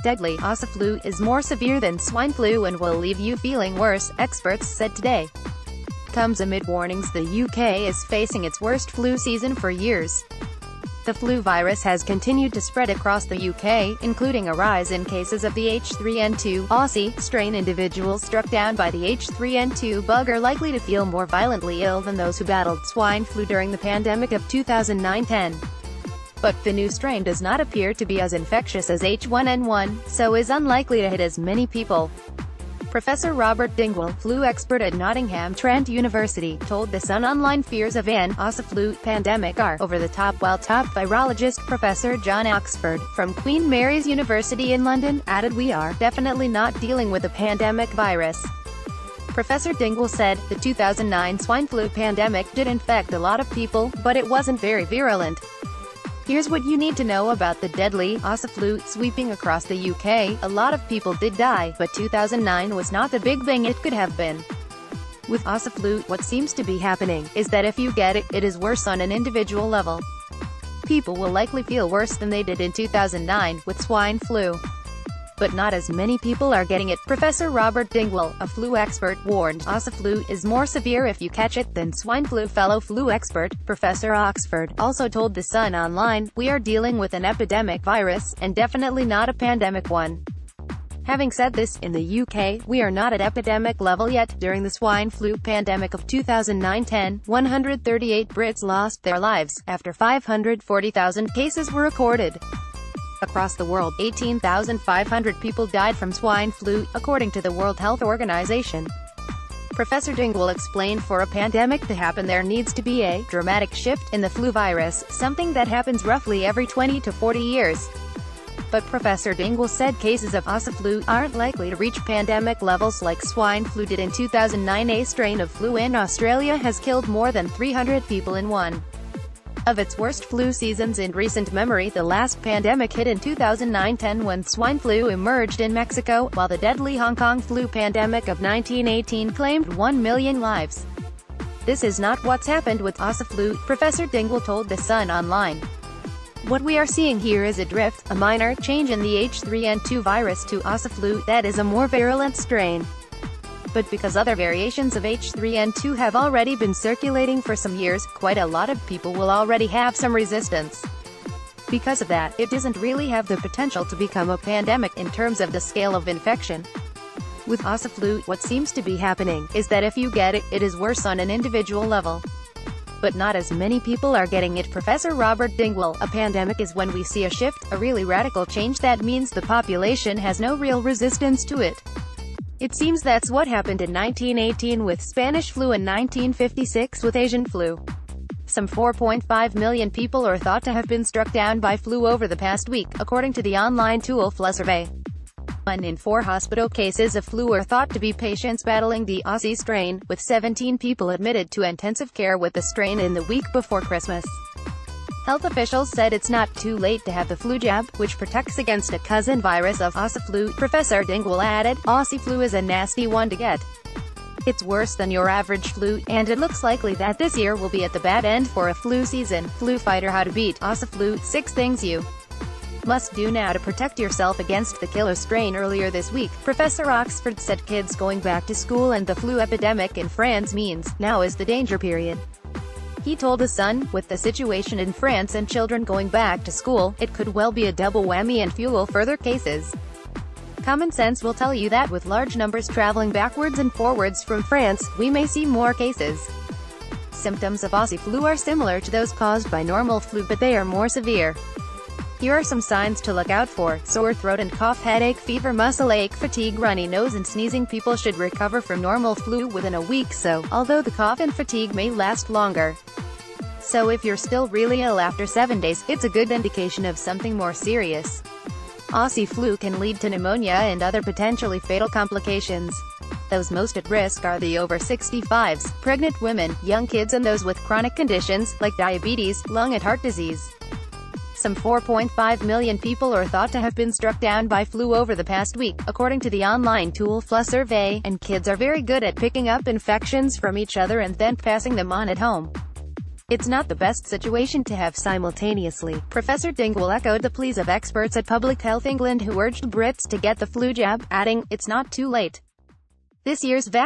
Deadly Aussie flu is more severe than swine flu and will leave you feeling worse, experts said today. Comes amid warnings the UK is facing its worst flu season for years. The flu virus has continued to spread across the UK, including a rise in cases of the H3N2 Aussie strain. Individuals struck down by the H3N2 bug are likely to feel more violently ill than those who battled swine flu during the pandemic of 2009-10. But the new strain does not appear to be as infectious as H1N1, so is unlikely to hit as many people. Professor Robert Dingwall, flu expert at Nottingham Trent University, told The Sun online fears of an Aussie flu pandemic are over the top, while top virologist Professor John Oxford, from Queen Mary's University in London, added, "We are definitely not dealing with a pandemic virus." Professor Dingwall said, the 2009 swine flu pandemic did infect a lot of people, but it wasn't very virulent. Here's what you need to know about the deadly Aussie flu sweeping across the UK. A lot of people did die, but 2009 was not the big bang it could have been. With Aussie flu, what seems to be happening is that if you get it, it is worse on an individual level. People will likely feel worse than they did in 2009 with swine flu. But not as many people are getting it. Professor Robert Dingwall, a flu expert, warned, Aussie flu is more severe if you catch it than swine flu. Fellow flu expert, Professor Oxford, also told The Sun online, "We are dealing with an epidemic virus, and definitely not a pandemic one." Having said this, in the UK, we are not at epidemic level yet. During the swine flu pandemic of 2009-10, 138 Brits lost their lives, after 540,000 cases were recorded. Across the world, 18,500 people died from swine flu, according to the World Health Organization. Professor Dingwall explained, for a pandemic to happen there needs to be a dramatic shift in the flu virus, something that happens roughly every 20 to 40 years. But Professor Dingwall said cases of Aussie flu aren't likely to reach pandemic levels like swine flu did in 2009. A strain of flu in Australia has killed more than 300 people in one of its worst flu seasons in recent memory. The last pandemic hit in 2009-10 when swine flu emerged in Mexico, while the deadly Hong Kong flu pandemic of 1918 claimed 1 million lives. This is not what's happened with Aussie flu, Professor Dingwall told The Sun online. What we are seeing here is a drift, a minor change in the H3N2 virus to Aussie flu, that is a more virulent strain. But because other variations of H3N2 have already been circulating for some years, quite a lot of people will already have some resistance. Because of that, it doesn't really have the potential to become a pandemic in terms of the scale of infection. With Aussie flu, what seems to be happening is that if you get it, it is worse on an individual level. But not as many people are getting it. Professor Robert Dingwall, a pandemic is when we see a shift, a really radical change that means the population has no real resistance to it. It seems that's what happened in 1918 with Spanish flu and 1956 with Asian flu. Some 4.5 million people are thought to have been struck down by flu over the past week, according to the online tool Flu survey. 1 in 4 hospital cases of flu are thought to be patients battling the Aussie strain, with 17 people admitted to intensive care with the strain in the week before Christmas. Health officials said it's not too late to have the flu jab, which protects against a cousin virus of Aussie flu. Professor Dingwall added, Aussie flu is a nasty one to get. It's worse than your average flu, and it looks likely that this year will be at the bad end for a flu season. Flu fighter: how to beat Aussie flu, 6 things you must do now to protect yourself against the killer strain. Earlier this week, Professor Oxford said kids going back to school and the flu epidemic in France means now is the danger period. He told The Sun, with the situation in France and children going back to school, it could well be a double whammy and fuel further cases. Common sense will tell you that with large numbers traveling backwards and forwards from France, we may see more cases. Symptoms of Aussie flu are similar to those caused by normal flu, but they are more severe. Here are some signs to look out for: sore throat and cough, headache, fever, muscle ache, fatigue, runny nose and sneezing. People should recover from normal flu within a week, although the cough and fatigue may last longer. So if you're still really ill after 7 days, it's a good indication of something more serious. Aussie flu can lead to pneumonia and other potentially fatal complications. Those most at risk are the over 65s, pregnant women, young kids and those with chronic conditions, like diabetes, lung and heart disease. Some 4.5 million people are thought to have been struck down by flu over the past week, according to the online tool Flu survey, and kids are very good at picking up infections from each other and then passing them on at home. It's not the best situation to have simultaneously. Professor Dingwall echoed the pleas of experts at Public Health England who urged Brits to get the flu jab, adding, "It's not too late. This year's vaccine